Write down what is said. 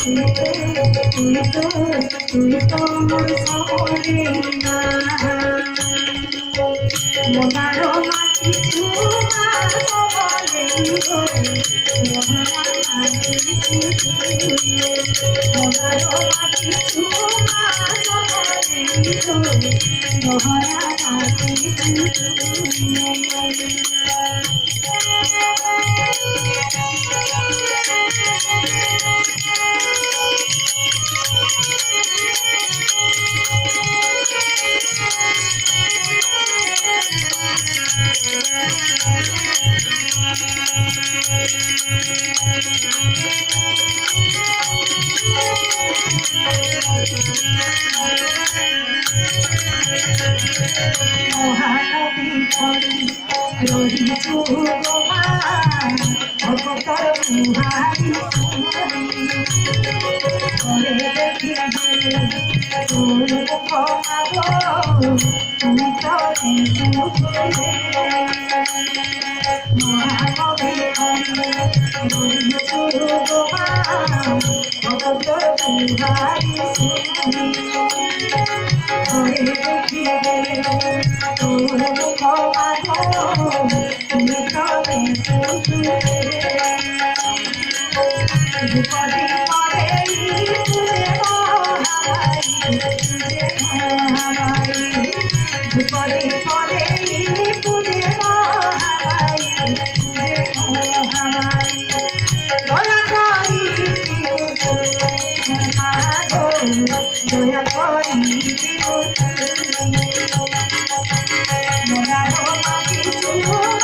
তুই তো মোর সরে না মনারো মাটি চুমা বলে মনারো মাটি চুমা বলে মহারা মাটি মহানবী হরি রহিছু গোমা ভগতর মুহারি করে দেখি তোর মুখ মাগো তুমি তো মহানবী হরি রহিছু গোমা ভগতর মুহারি করে দেখি তোর মুখ মাগো তুমি তো বিপদে পড়ে তুলে মহামারী বিপদে পড়ে তুলে মহামারী দয়া করি দয়া করি মনারো মাটি চুমা